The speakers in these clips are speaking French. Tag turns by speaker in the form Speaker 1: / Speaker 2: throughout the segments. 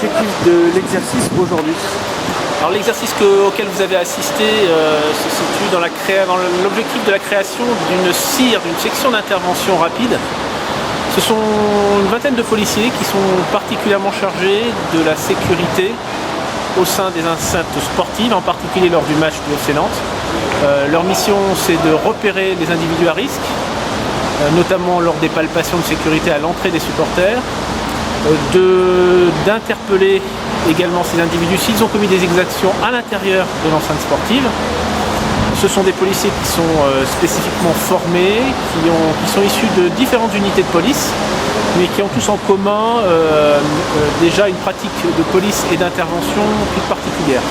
Speaker 1: l'objectif de l'exercice aujourd'hui?
Speaker 2: Alors l'exercice auquel vous avez assisté se situe dans l'objectif de la création d'une CIR, d'une section d'intervention rapide. Ce sont une vingtaine de policiers qui sont particulièrement chargés de la sécurité au sein des enceintes sportives, en particulier lors du match du FC Nantes. Leur mission, c'est de repérer les individus à risque, notamment lors des palpations de sécurité à l'entrée des supporters, d'interpeller également ces individus s'ils ont commis des exactions à l'intérieur de l'enceinte sportive. Ce sont des policiers qui sont spécifiquement formés, qui sont issus de différentes unités de police, mais qui ont tous en commun déjà une pratique de police et d'intervention toute particulière.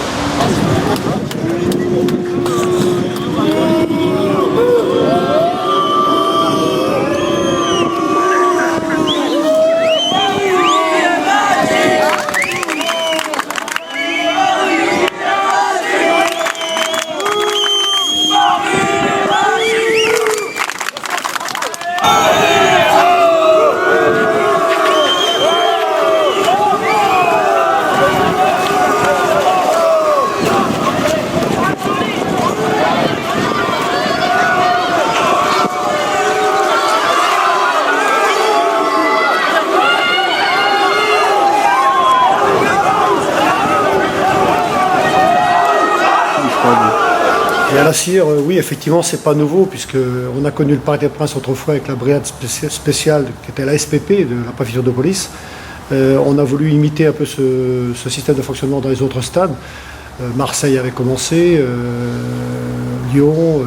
Speaker 3: Et à la CIR, oui, effectivement, c'est pas nouveau, puisqu'on a connu le Parc des Princes autrefois avec la brigade spéciale qui était la SPP, de la préfecture de police. On a voulu imiter un peu ce système de fonctionnement dans les autres stades. Marseille avait commencé, Lyon,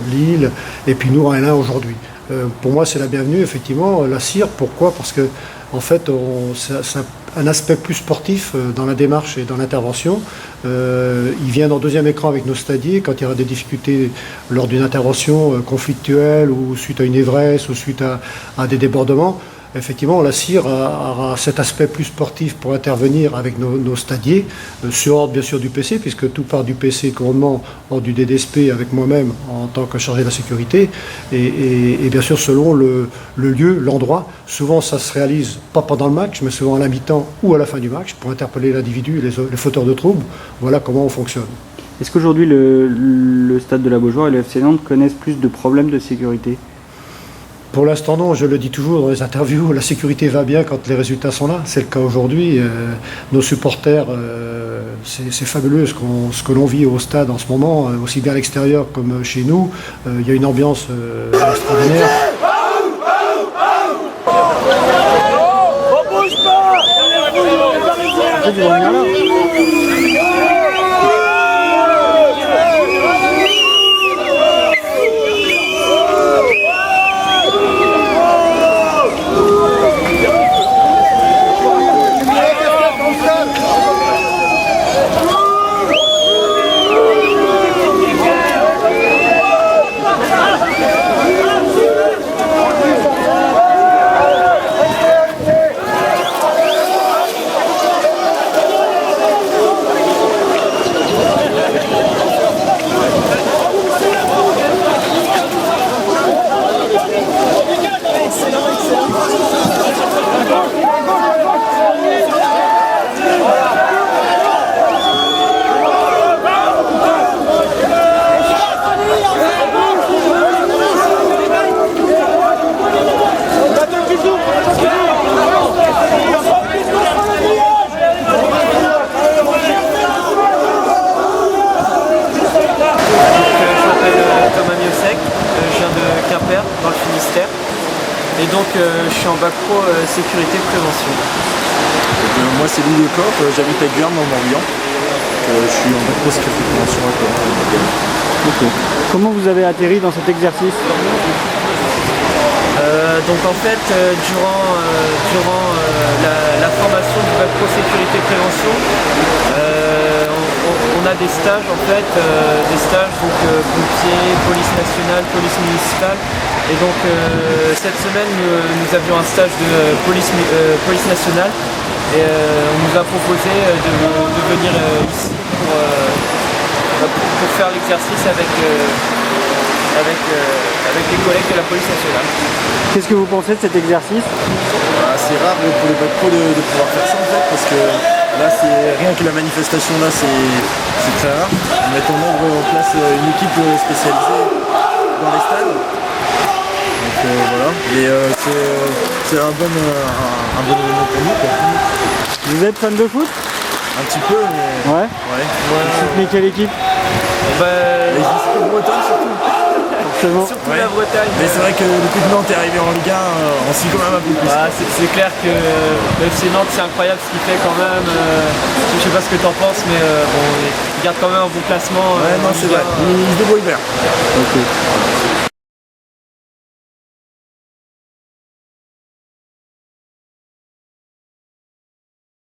Speaker 3: Lille, et puis nous, Rennes aujourd'hui. Pour moi, c'est la bienvenue, effectivement. La CIR, pourquoi? Parce que, en fait, c'est un aspect plus sportif dans la démarche et dans l'intervention. Il vient en deuxième écran avec nos stadiers quand il y aura des difficultés lors d'une intervention conflictuelle ou suite à une ivresse ou suite à des débordements. Effectivement, la CIR aura cet aspect plus sportif pour intervenir avec nos stadiers, sur ordre bien sûr du PC, puisque tout part du PC commandement, ordre du DDSP avec moi-même en tant que chargé de la sécurité, et bien sûr selon le lieu, l'endroit. Souvent ça se réalise pas pendant le match, mais souvent à la mi-temps ou à la fin du match, pour interpeller l'individu et les fauteurs de troubles. Voilà comment on fonctionne.
Speaker 1: Est-ce qu'aujourd'hui le stade de la Beaujoire et le FC Nantes connaissent plus de problèmes de sécurité?
Speaker 3: Pour l'instant, non, je le dis toujours dans les interviews, la sécurité va bien quand les résultats sont là. C'est le cas aujourd'hui. Nos supporters, c'est fabuleux ce que l'on vit au stade en ce moment, aussi bien à l'extérieur comme chez nous. Il y a une ambiance extraordinaire.
Speaker 4: dans le Finistère. Et donc je suis en bac pro sécurité prévention.
Speaker 5: Moi c'est Louis Lecop, j'habite à Guyane dans le Morbihan. Je suis en bac pro sécurité prévention à Guyane.
Speaker 1: Okay. Comment vous avez atterri dans cet exercice?
Speaker 4: Donc en fait, durant la formation du bac pro sécurité prévention, on a des stages en fait, donc pompiers, police nationale, police municipale. Et donc cette semaine nous avions un stage de police nationale et on nous a proposé de venir ici pour faire l'exercice avec les collègues de la police nationale.
Speaker 1: Qu'est-ce que vous pensez de cet exercice?
Speaker 5: C'est c'est rare pour les bacs pro de pouvoir faire ça en fait, parce que là, c'est rien que la manifestation là, c'est très rare. Mettre en œuvre en place une équipe spécialisée dans les stades. Donc voilà, et c'est un bon événement pour nous, quoi.
Speaker 1: Vous êtes fan de foot?
Speaker 5: Un petit peu, mais
Speaker 1: Ouais.
Speaker 5: ouais.
Speaker 1: Vous soutenez quelle équipe?
Speaker 5: Les équipes bretonnes surtout.
Speaker 1: Forcément.
Speaker 4: Surtout
Speaker 1: Ouais.
Speaker 4: la Bretagne.
Speaker 5: Mais c'est vrai que depuis que Nantes est arrivé en Ligue 1, on s'y quand même un peu plus.
Speaker 4: Ah, c'est clair que le FC Nantes, c'est incroyable ce qu'il fait quand même. Je sais pas ce que tu en penses, mais bon, il garde quand même un bon classement.
Speaker 5: Ouais, non,
Speaker 4: en
Speaker 5: c'est
Speaker 4: Ligue
Speaker 5: vrai.
Speaker 4: 1.
Speaker 5: Il se débrouille bien.
Speaker 1: Ok.